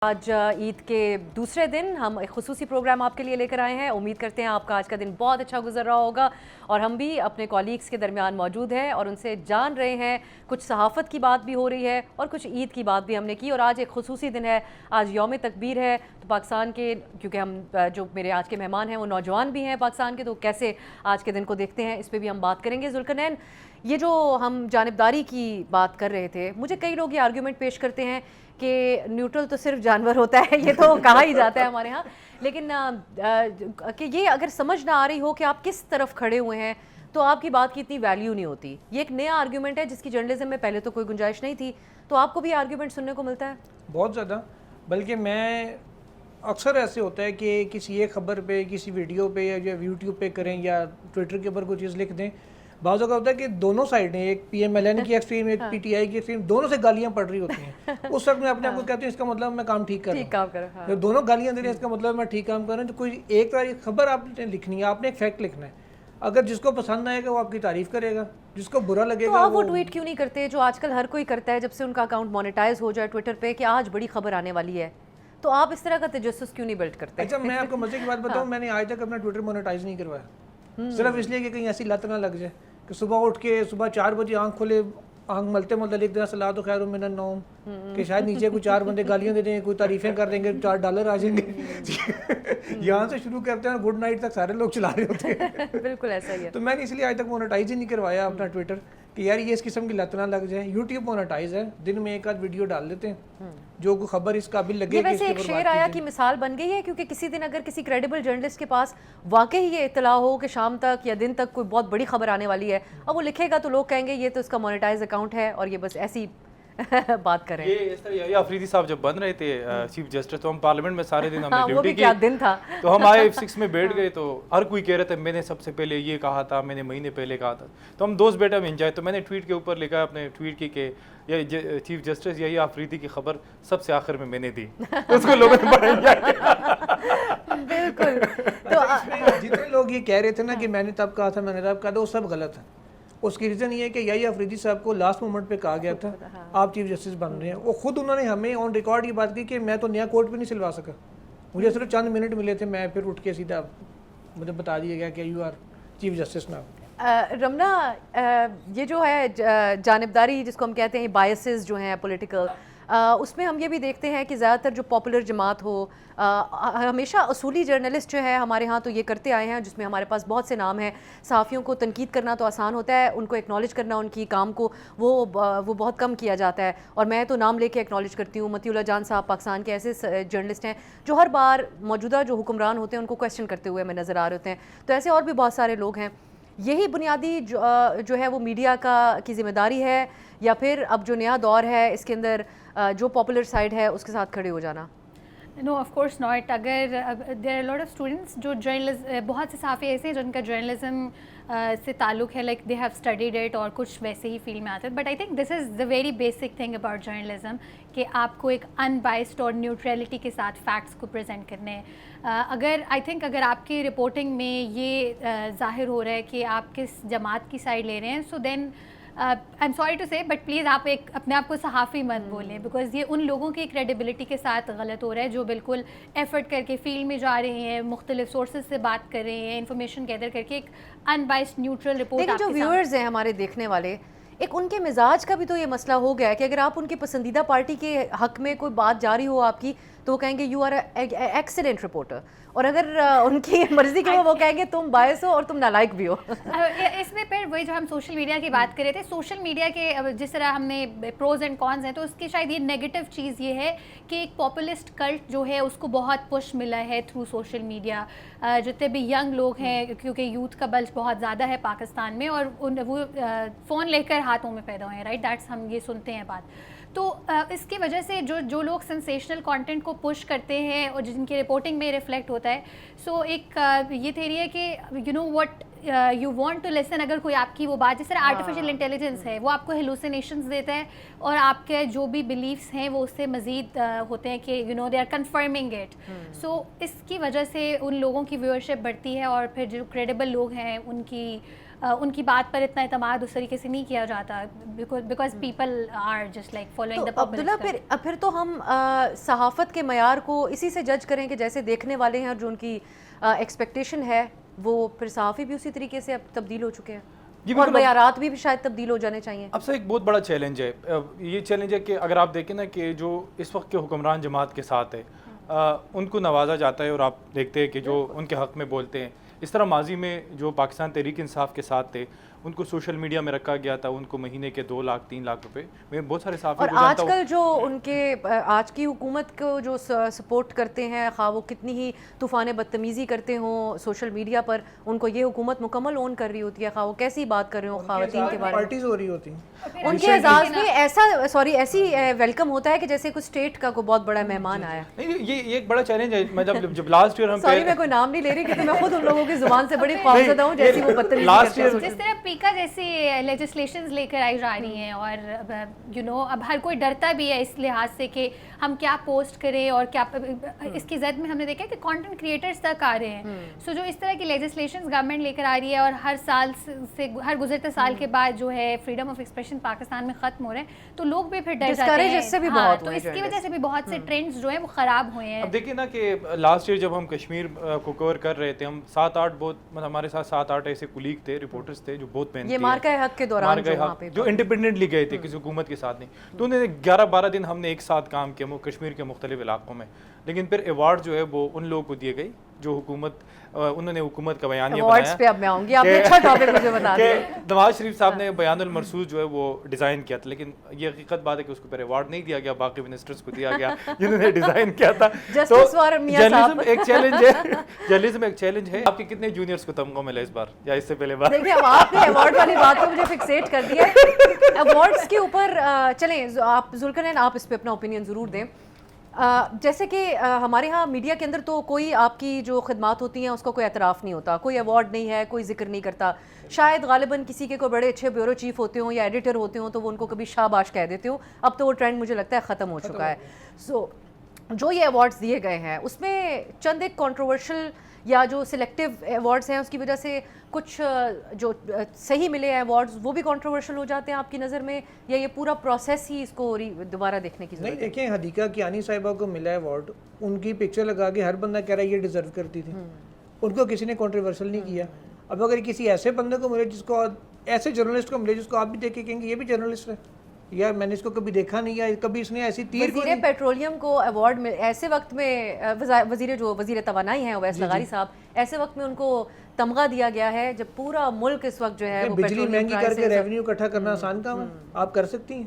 آج عید کے دوسرے دن ہم ایک خصوصی پروگرام آپ کے لیے لے کر آئے ہیں. امید کرتے ہیں آپ کا آج کا دن بہت اچھا گزر رہا ہوگا اور ہم بھی اپنے کولیگز کے درمیان موجود ہیں اور ان سے جان رہے ہیں. کچھ صحافت کی بات بھی ہو رہی ہے اور کچھ عید کی بات بھی ہم نے کی. اور آج ایک خصوصی دن ہے, آج یوم تکبیر ہے. تو پاکستان کے, کیونکہ ہم جو میرے آج کے مہمان ہیں وہ نوجوان بھی ہیں پاکستان کے, تو کیسے آج کے دن کو دیکھتے ہیں اس پہ بھی ہم بات کریں گے. ذوالقرنین, یہ جو ہم جانبداری کی بات کر رہے تھے, مجھے کئی لوگ یہ آرگیومنٹ پیش کرتے ہیں کہ نیوٹرل تو صرف جانور ہوتا ہے, یہ تو کہا ہی جاتا ہے ہمارے ہاں, لیکن کہ یہ اگر سمجھ نہ آ رہی ہو کہ آپ کس طرف کھڑے ہوئے ہیں تو آپ کی بات کی اتنی ویلیو نہیں ہوتی. یہ ایک نیا آرگیومنٹ ہے جس کی جرنلزم میں پہلے تو کوئی گنجائش نہیں تھی. تو آپ کو بھی آرگیومنٹ سننے کو ملتا ہے؟ بہت زیادہ. بلکہ میں اکثر ایسے ہوتا ہے کہ کسی ایک خبر پہ, کسی ویڈیو پہ یا یوٹیوب پہ کریں یا ٹویٹر کے اوپر کوئی چیز لکھ دیں, بعض اوقات ہوتا ہے کہ دونوں سائڈ ہیں, ایک پی ایم ایل این کی ایکسٹریم, ایک پی ٹی آئی کی ایکسٹریم, دونوں سے گالیاں پڑ رہی ہوتی ہیں. اس وقت میں اپنے آپ کو کہتی ہوں اس کا مطلب میں کام ٹھیک کر رہا ہوں. جب دونوں گالیاں دے رہے ہیں اس کا مطلب میں ٹھیک کام کر رہا ہوں. تو کوئی ایک خبر آپ نے لکھنی ہے, آپ نے ایک فیکٹ لکھنا ہے. اگر جس کو پسند آئے گا وہ آپ کی تعریف کرے گا, جس کو برا لگے گا. تو آپ وہ ٹویٹ کیوں نہیں کرتے جو آج کل ہر کوئی کرتا ہے جب سے ان کا اکاؤنٹ مونیٹائز ہو جائے ٹویٹر پہ کہ آج بڑی خبر آنے والی ہے؟ تو آپ اس طرح کا تجسس کیوں نہیں بلڈ کرتے؟ اچھا, میں آپ کو مزے کی بات بتاؤں, میں نے آج تک اپنا ٹویٹر مونیٹائز نہیں کروایا, صرف اس لیے کہ کہیں ایسی لت نہ لگ جائے کہ صبح اٹھ کے صبح 4 بجے آنکھ کھولے, آنکھ ملتے ملتے لکھ دینا صلاۃ و خیر من النوم, کہ شاید نیچے کوئی 4 بندے گالیاں دے دیں, کوئی تعریفیں کر دیں گے, $4 آ جائیں گے. یہاں سے شروع کرتے ہیں گڈ نائٹ تک سارے لوگ چلا رہے ہوتے ہیں. بالکل ایسا ہی ہے. تو میں نے اس لیے آج تک مونیٹائز ہی نہیں کروایا اپنا ٹویٹر کہ یار یہ اس قسم کی لت نہ لگ جائے. یوٹیوب مونیٹائز ہے, دن میں ایک آدھ ویڈیو ڈال دیتے ہیں جو کوئی خبر اس قابل لگے. یہ ویسے ایک شعر آیا کی مثال بن گئی ہے, کیونکہ کسی دن اگر کسی کریڈیبل جرنلسٹ کے پاس واقعی یہ اطلاع ہو کہ شام تک یا دن تک کوئی بہت بڑی خبر آنے والی ہے, اور وہ لکھے گا تو لوگ کہیں گے یہ تو اس کا مونیٹائز اکاؤنٹ ہے اور یہ بس ایسی بات کریں. یہ اس طرح یہ آفریدی صاحب جب بن رہے تھے چیف جسٹس, تو ہم پارلیمنٹ میں سارے دن ہم نے ڈیوٹی کی. دن تھا تو ہم آئے F6 میں بیٹھ گئے, تو ہر کوئی کہہ رہا تھا میں نے سب سے پہلے یہ کہا تھا, میں نے مہینے پہلے کہا تھا. تو ہم دوست بیٹا مل جائے, تو میں نے ٹویٹ کے اوپر لکھا, اپنے ٹویٹ کی کہ یہ چیف جسٹس یہی آفریدی کی خبر سب سے آخر میں نے دی. اس کو لوگوں نے پڑھا. بالکل. تو جتنے لوگ یہ کہہ رہے تھے نا کہ میں نے تب کہا تھا, میں نے تب کہا تھا, وہ سب غلط ہے. اس کی ریزن یہ ہے کہ یہی آفریدی صاحب کو لاسٹ مومنٹ پہ کہا گیا تھا آپ چیف جسٹس بن رہے ہیں. وہ خود انہوں نے ہمیں آن ریکارڈ یہ بات کی کہ میں تو نیا کوٹ بھی نہیں سلوا سکا, مجھے صرف چند منٹ ملے تھے, میں پھر اٹھ کے سیدھا مجھے بتا دیا گیا کہ یو آر چیف جسٹس نا. رمنا, یہ جو ہے جانبداری جس کو ہم کہتے ہیں, بائسز جو ہیں پولیٹیکل, اس میں ہم یہ بھی دیکھتے ہیں کہ زیادہ تر جو پاپولر جماعت ہو, ہمیشہ اصولی جرنلسٹ جو ہے ہمارے ہاں تو یہ کرتے آئے ہیں, جس میں ہمارے پاس بہت سے نام ہیں. صحافیوں کو تنقید کرنا تو آسان ہوتا ہے, ان کو ایکنالج کرنا ان کی کام کو وہ بہت کم کیا جاتا ہے. اور میں تو نام لے کے ایکنالج کرتی ہوں, متی اللہ جان صاحب پاکستان کے ایسے جرنلسٹ ہیں جو ہر بار موجودہ جو حکمران ہوتے ہیں ان کو کویسچن کرتے ہوئے ہمیں نظر آ رہے ہوتے ہیں. تو ایسے اور بھی بہت سارے لوگ ہیں. یہی بنیادی جو ہے وہ میڈیا کی ذمہ داری ہے, یا پھر اب جو نیا دور ہے اس کے اندر جو پاپولر سائڈ ہے اس کے ساتھ کھڑے ہو جانا؟ No of course not. اگر there are lot of students جو بہت سے صحافی ایسے ہیں جن کا جرنلزم سے تعلق ہے, like they have studied it اور کچھ ویسے ہی فیلڈ میں آتے ہیں. But I think this is the very basic thing about journalism کہ آپ کو ایک انبائسڈ اور نیوٹریلٹی کے ساتھ فیکٹس کو پریزنٹ کرنے ہیں. اگر آپ کی رپورٹنگ میں یہ ظاہر ہو رہا ہے کہ آپ کس جماعت کی سائڈ لے رہے ہیں, سو دین آئی ایم سوری ٹو سے, بٹ پلیز آپ اپنے آپ کو صحافی مت بولیں, بیکاز یہ ان لوگوں کی کریڈیبلٹی کے ساتھ غلط ہو رہا ہے جو بالکل ایفرٹ کر کے فیلڈ میں جا رہے ہیں, مختلف سورسز سے بات کر رہے ہیں, انفارمیشن گیدر کر کے ایک انبائسڈ نیوٹرل رپورٹ. لیکن جو ویورز ہیں ہمارے دیکھنے والے, ایک ان کے مزاج کا بھی تو یہ مسئلہ ہو گیا ہے کہ اگر آپ ان کی پسندیدہ پارٹی کے حق میں کوئی بات جاری ہو آپ کی تو وہ کہیں گے یو آر ایکسیلنٹ رپورٹر, اور اگر ان کی مرضی کی وہ کہیں گے تم باعث ہو اور تم نالائق بھی ہو. اس میں پھر وہی جو ہم سوشل میڈیا کی بات کر رہے تھے, سوشل میڈیا کے جس طرح ہم نے پروز اینڈ کونز ہیں, تو اس کی شاید یہ نیگیٹو چیز یہ ہے کہ ایک پاپولسٹ کلٹ جو ہے اس کو بہت پش ملا ہے تھرو سوشل میڈیا. جتنے بھی ینگ لوگ ہیں, کیونکہ یوتھ کا بلج بہت زیادہ ہے پاکستان میں, اور وہ فون لے کر ہاتھوں میں پیدا ہوئے ہیں, رائٹ, دیٹس ہم یہ سنتے ہیں بات. تو اس کی وجہ سے جو لوگ سنسیشنل کانٹینٹ کو پش کرتے ہیں اور جن کی رپورٹنگ میں ریفلیکٹ ہوتا ہے, سو ایک یہ تھیری ہے کہ you know what you want to listen. اگر کوئی آپ کی وہ بات، جس طرح آرٹیفیشیل انٹیلیجنس ہے وہ آپ کو ہیلوسینیشنز دیتا ہے اور آپ کے جو بھی بلیفس ہیں وہ اس سے مزید ہوتے ہیں کہ you know they are confirming it. So اس کی وجہ سے ان لوگوں کی ویورشپ بڑھتی ہے اور پھر جو کریڈیبل لوگ ہیں ان کی بات پر اتنا اعتماد اس طریقے سے نہیں کیا جاتا because people are just like following the public. Abdullah پھر تو ہم صحافت کے معیار کو اسی سے جج کریں کہ جیسے دیکھنے والے ہیں اور جو ان کی ایکسپیکٹیشن ہے وہ پھر صحافی بھی اسی طریقے سے اب تبدیل ہو چکے ہیں اور معیارات بھی شاید تبدیل ہو جانے چاہیے. اب سے ایک بہت بڑا چیلنج ہے. یہ چیلنج ہے کہ اگر آپ دیکھیں نا کہ جو اس وقت کے حکمران جماعت کے ساتھ ہے ان کو نوازا جاتا ہے اور آپ دیکھتے ہیں کہ جو ان کے حق میں بولتے ہیں. اس طرح ماضی میں جو پاکستان تحریک انصاف کے ساتھ تھے ان کو سوشل میڈیا میں رکھا گیا تھا, ان کو مہینے کے 2 لاکھ 3 لاکھ روپے. میں بہت سارے صحافی اور آج کل جو ان کے آج کی حکومت کو جو سپورٹ کرتے ہیں, خواہ وہ کتنی ہی طوفان بدتمیزی کرتے ہوں سوشل میڈیا پر, ان کو یہ حکومت مکمل اون کر رہی ہوتی ہے, خواہ وہ کیسی بات کر رہے ہوں خواتین کے بارے میں. پارٹیز ہو رہی ہوتی ہیں ان کے اعزاز میں ایسی ویلکم ہوتا ہے کہ جیسے کوئی اسٹیٹ کا کوئی بہت بڑا مہمان آیا. یہ ایک بڑا چیلنج ہے. میں جب لاسٹ ایئر ہم سوری میں کوئی نام نہیں لے رہی کیونکہ میں خود ان لوگوں کی زبان سے بڑی خوفزدہ ہوں جیسی وہ بدتمیزی کرتے ہیں. جس طرح پیکا جیسی لیجسلیشنز لے کر آئی جا رہی ہیں اور یو نو اب ہر کوئی ڈرتا بھی ہے اس لحاظ سے کہ ہم کیا پوسٹ کریں اور کیا. اس کی زد میں ہم نے دیکھا کہ کانٹینٹ کریٹرز تک آ رہے ہیں. سو جو اس طرح کی لیجسلیشنز گورنمنٹ لے کر آ رہی ہے اور ہر سال سے ہر گزرتے سال کے بعد جو ہے فریڈم آف ایکسپریشن پاکستان میں ختم ہو رہے ہیں تو لوگ بھی پھر ڈر جاتے ہیں. تو اس کی وجہ سے بھی بہت سے ٹرینڈز جو ہیں وہ خراب ہوئے ہیں. اب دیکھیں نا کہ لاسٹ ایئر جب ہم کشمیر کو کور کر رہے تھے, ہم 7-8 بہت ہمارے ساتھ 7-8 ایسے کولیگ تھے, رپورٹرز تھے جو بہت محنتی, یہ مارکہ حق کے دوران جو انڈیپینڈنٹلی گئے تھے کسی حکومت کے ساتھ نہیں, تو انہیں 11-12 دن ہم نے ایک ساتھ کام کیا کشمیر کے مختلف علاقوں میں. لیکن پھر ایوارڈ جو ہے وہ ان لوگوں کو دیے گئے جو حکومت انہوں نے حکومت کا بیانیہ بنایا. پہ اب میں آؤں گی, آپ نے اچھا ٹاپک مجھے بتا دیا. نواز شریف صاحب نے بیان المرصود جو ہے وہ ڈیزائن کیا تھا, لیکن یہ حقیقت بات ہے کہ اس کو پھر ایوارڈ نہیں دیا گیا, باقی منسٹرز کو دیا گیا جنہوں نے ڈیزائن کیا تھا. تو جرنلزم ایک چیلنج ہے, جرنلزم ایک چیلنج ہے. آپ کے کتنے جونیئرز کو تمغہ ملا اس بار یا اس سے پہلے بار؟ دیکھیں اب آپ نے ایوارڈ والی بات کو مجھے فکسیٹ کر دیا ہے. ایوارڈز کے اوپر چلیں آپ ذوالقرنین آپ اس پہ اپنا اوپینین ضرور دیں. جیسے کہ ہمارے ہاں میڈیا کے اندر تو کوئی آپ کی جو خدمات ہوتی ہیں اس کا کوئی اعتراف نہیں ہوتا, کوئی ایوارڈ نہیں ہے, کوئی ذکر نہیں کرتا. شاید غالباً کسی کے کوئی بڑے اچھے بیورو چیف ہوتے ہوں یا ایڈیٹر ہوتے ہوں تو وہ ان کو کبھی شاباش کہہ دیتے ہوں. اب تو وہ ٹرینڈ مجھے لگتا ہے ختم ہو چکا ہے. سو جو یہ ایوارڈز دیے گئے ہیں اس میں چند ایک کنٹروورشل یا جو سلیکٹیو ایوارڈز ہیں اس کی وجہ سے کچھ جو صحیح ملے ایوارڈز وہ بھی کنٹروورشل ہو جاتے ہیں آپ کی نظر میں, یا یہ پورا پروسیس ہی اس کو دوبارہ دیکھنے کی ضرورت ہے؟ نہیں دیکھیں, حدیقہ کیانی صاحبہ کو ملا ایوارڈ, ان کی پکچر لگا کے ہر بندہ کہہ رہا ہے یہ ڈیزرو کرتی تھی, ان کو کسی نے کنٹروورشل نہیں کیا. اب اگر کسی ایسے بندے کو ملے جس کو, ایسے جرنلسٹ کو ملے جس کو آپ بھی دیکھ کے کہیں گے یہ بھی جرنلسٹ ہے, یا میں نے اس کو کبھی دیکھا نہیں, یا کبھی اس نے ایسی تیر وزیر پیٹرولیم کو ایوارڈ میں ایسے وقت میں وزیر توانائی ہیں اویس لغاری صاحب, ایسے وقت میں ان کو تمغہ دیا گیا ہے جب پورا ملک اس وقت جو ہے وہ بجلی مہنگی کر کے ریونیو اکٹھا کرنا آسان کام ہے, آپ کر سکتی ہیں,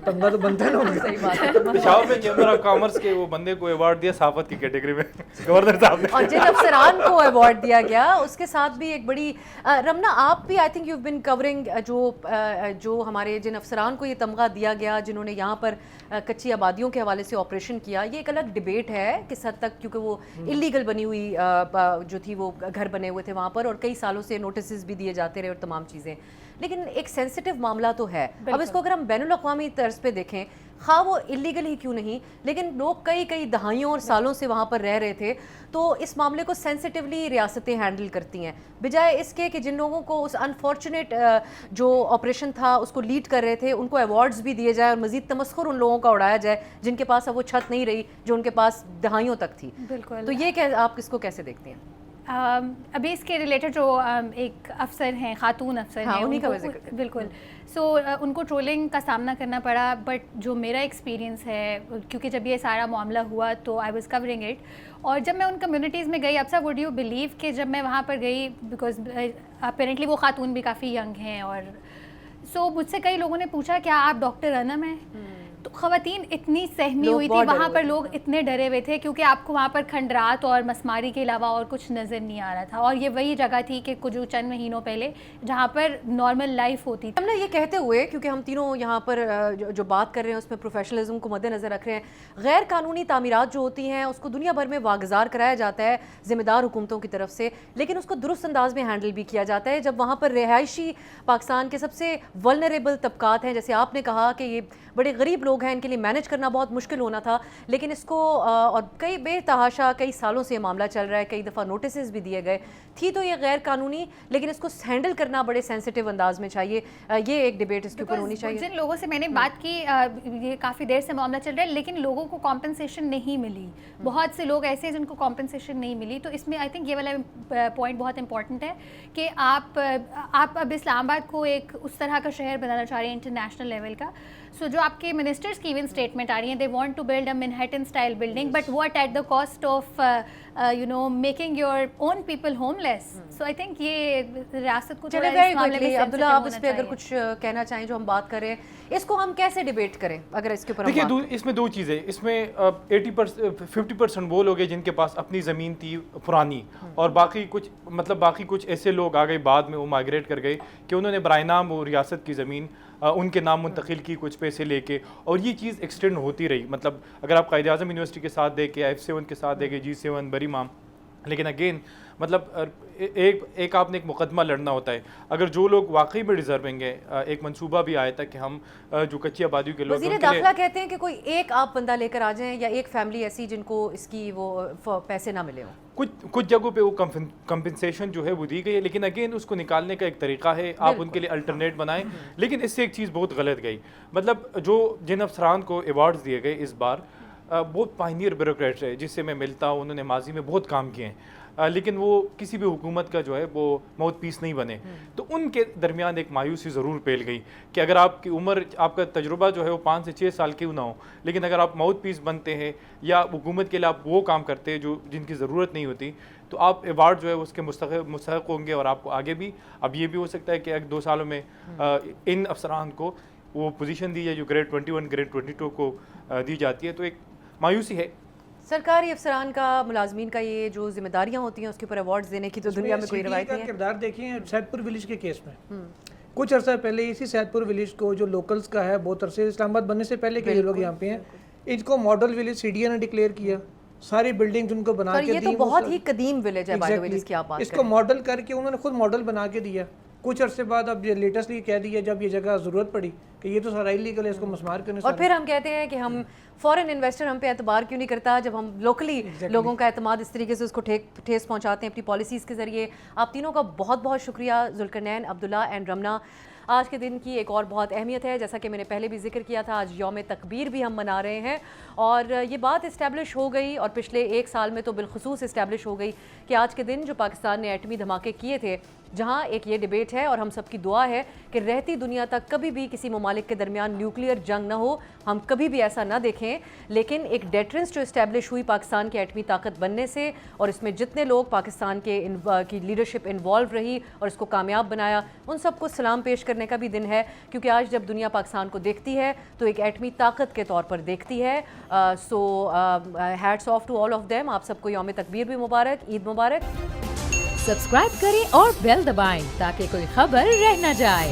تمغہ تو بنتا ہے نا. صحیح بات ہے. پشاور میں چیمبر آف کامرس کے وہ بندے کو ایوارڈ دیا صحافت کی کیٹیگری میں گورنر صاحب نے, اور جن افسران کو ایوارڈ دیا گیا اس کے ساتھ بھی ایک بڑی رمنا آپ بھی I think you bin covering جو ہمارے جن افسران کو یہ تمغہ دیا گیا جنہوں نے یہاں پر کچی آبادیوں کے حوالے سے آپریشن کیا, یہ ایک الگ ڈبیٹ ہے کس حد تک, کیونکہ وہ انلیگل بنی ہوئی جو تھی وہ گھر بنے ہوئے تھے وہاں پر اور کئی سالوں سے نوٹسز بھی دیے جاتے رہے اور تمام چیزیں, لیکن ایک سینسٹیو معاملہ تو ہے. اب اس کو اگر ہم بین الاقوامی طرز پہ دیکھیں, خواہ وہ انلیگل ہی کیوں نہیں, لیکن لوگ کئی دہائیوں اور سالوں سے وہاں پر رہ رہے تھے, تو اس معاملے کو سینسٹیولی ریاستیں ہینڈل کرتی ہیں بجائے اس کے کہ جن لوگوں کو اس انفارچونیٹ جو آپریشن تھا اس کو لیڈ کر رہے تھے ان کو ایوارڈز بھی دیے جائے اور مزید تمسخر ان لوگوں کا اڑایا جائے جن کے پاس اب وہ چھت نہیں رہی جو ان کے پاس دہائیوں تک تھی. بالکل. تو یہ آپ اس کو کیسے دیکھتے ہیں؟ ابھی اس کے ریلیٹڈ جو ایک افسر ہیں, خاتون افسر ہیں, انہیں کا ذکر بالکل, سو ان کو ٹرولنگ کا سامنا کرنا پڑا. بٹ جو میرا ایکسپیرینس ہے, کیونکہ جب یہ سارا معاملہ ہوا تو آئی واز کورنگ اٹ, اور جب میں ان کمیونٹیز میں گئی, اب سا وڈ یو بلیو کہ جب میں وہاں پر گئی, بیکاز اپیرنٹلی وہ خاتون بھی کافی ینگ ہیں, اور سو مجھ سے کئی لوگوں نے پوچھا کیا آپ ڈاکٹر انم ہیں, تو خواتین اتنی سہمی لوگ ہوئی تھی بہت ڈرے وہاں ہوئے پر، تھے۔ لوگ اتنے ڈرے ہوئے تھے کیونکہ آپ کو وہاں پر کھنڈرات اور مسماری کے علاوہ اور کچھ نظر نہیں آ رہا تھا، اور یہ وہی جگہ تھی کہ کچھ چند مہینوں پہلے جہاں پر نارمل لائف ہوتی تھی۔ ہم نے یہ کہتے ہوئے، کیونکہ ہم تینوں یہاں پر جو بات کر رہے ہیں اس میں پروفیشنلزم کو مد نظر رکھ رہے ہیں، غیر قانونی تعمیرات جو ہوتی ہیں اس کو دنیا بھر میں واگزار کرایا جاتا ہے ذمہ دار حکومتوں کی طرف سے، لیکن اس کو درست انداز میں ہینڈل بھی کیا جاتا ہے جب وہاں پر رہائشی پاکستان کے سب سے ولنریبل طبقات ہیں، جیسے آپ نے کہا کہ یہ بڑے غریب لوگ ہیں، ان کے لیے مینج کرنا بہت مشکل ہونا تھا، لیکن اس کو اور کئی بے تحاشا کئی سالوں سے یہ معاملہ چل رہا ہے، کئی دفعہ نوٹسز بھی دیے گئے تھی، تو یہ غیر قانونی لیکن اس کو ہینڈل کرنا بڑے سینسٹیو انداز میں چاہیے، یہ ایک ڈیبیٹ اس کے اوپر ہونی چاہیے۔ جن لوگوں سے میں نے بات کی، یہ کافی دیر سے معاملہ چل رہا ہے لیکن لوگوں کو کمپنسیشن نہیں ملی، بہت سے لوگ ایسے ہیں جن کو کمپنسیشن نہیں ملی، تو اس میں آئی تھنک یہ والا پوائنٹ بہت امپورٹنٹ ہے کہ آپ اب اسلام آباد کو ایک اس طرح کا شہر بنانا چاہ رہے ہیں انٹرنیشنل لیول کا، سو جو آپ کے منسٹرز کی ایون اسٹیٹمنٹ آ رہی ہیں، they want to build a Manhattan style building but what at the cost of making your own people homeless, so I think یہ ریاست کو چلے ویری کوئکلی عبداللہ، آپ اس پہ اگر کچھ کہنا چاہیں جو ہم بات کر رہے ہیں، اس کو ہم کیسے ڈیبیٹ کریں اگر اس کے اوپر؟ دیکھیے اس میں دو چیزیں، اس میں 50% وہ لوگ ہیں جن کے پاس اپنی زمین تھی پرانی، اور باقی کچھ ایسے لوگ آ گئے بعد میں، وہ مائگریٹ کر گئے کہ انہوں نے برائے نام وہ ریاست کی زمین ان کے نام منتقل کی کچھ پیسے لے کے، اور یہ چیز ایکسٹینڈ ہوتی رہی۔ مطلب اگر آپ قائد اعظم یونیورسٹی کے ساتھ دیکھیں، F7 کے ساتھ دیکھیں، G7 بریمام، لیکن اگین مطلب ایک آپ نے ایک مقدمہ لڑنا ہوتا ہے۔ اگر جو لوگ واقعی میں ڈیزرونگ ہیں، ایک منصوبہ بھی آیا تھا کہ ہم جو کچی آبادیوں کے لوگ، وزیر داخلہ کہتے ہیں کہ کوئی ایک آپ بندہ لے کر آ جائیں یا ایک فیملی ایسی جن کو اس کی وہ پیسے نہ ملے ہوں۔ کچھ جگہوں پہ وہ کمپنسیشن جو ہے وہ دی گئی ہے، لیکن اگین اس کو نکالنے کا ایک طریقہ ہے، آپ ان کے لیے الٹرنیٹ بنائیں۔ لیکن اس سے ایک چیز بہت غلط گئی، مطلب جن افسران کو ایوارڈز دیے گئے اس بار، بہت پائنیئر بیوروکریٹس ہے جس سے میں ملتا ہوں، انہوں نے ماضی میں بہت کام کیے ہیں، لیکن وہ کسی بھی حکومت کا جو ہے وہ ماؤتھ پیس نہیں بنے، تو ان کے درمیان ایک مایوسی ضرور پھیل گئی کہ اگر آپ کی عمر، آپ کا تجربہ جو ہے وہ 5 سے 6 سال کیوں نہ ہو، لیکن اگر آپ ماؤتھ پیس بنتے ہیں یا حکومت کے لیے آپ وہ کام کرتے ہیں جن کی ضرورت نہیں ہوتی، تو آپ ایوارڈ جو ہے اس کے مستحق ہوں گے، اور آپ کو آگے بھی اب یہ بھی ہو سکتا ہے کہ 1-2 سالوں میں ان افسران کو وہ پوزیشن دی جائے جو گریڈ 21 گریڈ 22 کو دی جاتی ہے، تو ایک مایوسی ہے۔ سرکاری افسران کا، ملازمین کا یہ جو ذمہ داریاں ہوتی ہیں اس کے اوپر ایوارڈز دینے کی تو دنیا میں کوئی روایت نہیں ہے۔ کردار دیکھیں سید پور ولیج کے کیس میں، کچھ عرصہ پہلے اسی سید پور ولیج کو جو لوکلز کا ہے، بہت عرصے اسلام آباد بننے سے پہلے کے لوگ یہاں پہ ہیں، ان کو ماڈل ولیج CDA نے ڈکلیئر کیا، ساری بلڈنگز ان کو بنا کے دی۔ یہ تو بہت ہی قدیم ولیج ہے بائی دی وے جس کی آپ بات کر رہے ہیں۔ اس کو ماڈل کر کے انہوں نے خود ماڈل بنا کے دیا، کچھ عرصے بعد اب یہ لیٹسٹلی کہہ دیا جب یہ جگہ ضرورت پڑی کہ یہ تو سارا ایلیگل ہے، اس کو مسمار کرنے سے، اور پھر ہم کہتے ہیں کہ ہم فورن انویسٹر ہم پہ اعتبار کیوں نہیں کرتا جب ہم لوکلی لوگوں کا اعتماد اس طریقے سے اس کو ٹھیس پہنچاتے ہیں اپنی پالیسیز کے ذریعے۔ آپ تینوں کا بہت بہت شکریہ، ذوالقرنین، عبداللہ اینڈ رمنا۔ آج کے دن کی ایک اور بہت اہمیت ہے، جیسا کہ میں نے پہلے بھی ذکر کیا تھا، آج یوم تکبیر بھی ہم منا رہے ہیں، اور یہ بات اسٹیبلش ہو گئی، اور پچھلے 1 سال میں تو بالخصوص اسٹیبلش ہو گئی کہ آج کے دن جو پاکستان نے ایٹمی دھماکے کیے تھے، جہاں ایک یہ ڈیبیٹ ہے اور ہم سب کی دعا ہے کہ رہتی دنیا تک کبھی بھی کسی ممالک کے درمیان نیوکلیئر جنگ نہ ہو، ہم کبھی بھی ایسا نہ دیکھیں، لیکن ایک ڈیٹرنس جو اسٹیبلش ہوئی پاکستان کی ایٹمی طاقت بننے سے، اور اس میں جتنے لوگ پاکستان کی لیڈرشپ انوالو رہی اور اس کو کامیاب بنایا، ان سب کو سلام پیش کرنے کا بھی دن ہے، کیونکہ آج جب دنیا پاکستان کو دیکھتی ہے تو ایک ایٹمی طاقت کے طور پر دیکھتی ہے۔ So hats off to all of them. آپ سب کو یوم تکبیر بھی مبارک، عید مبارک۔ سبسکرائب کریں اور بیل دبائیں تاکہ کوئی خبر رہ نہ جائے۔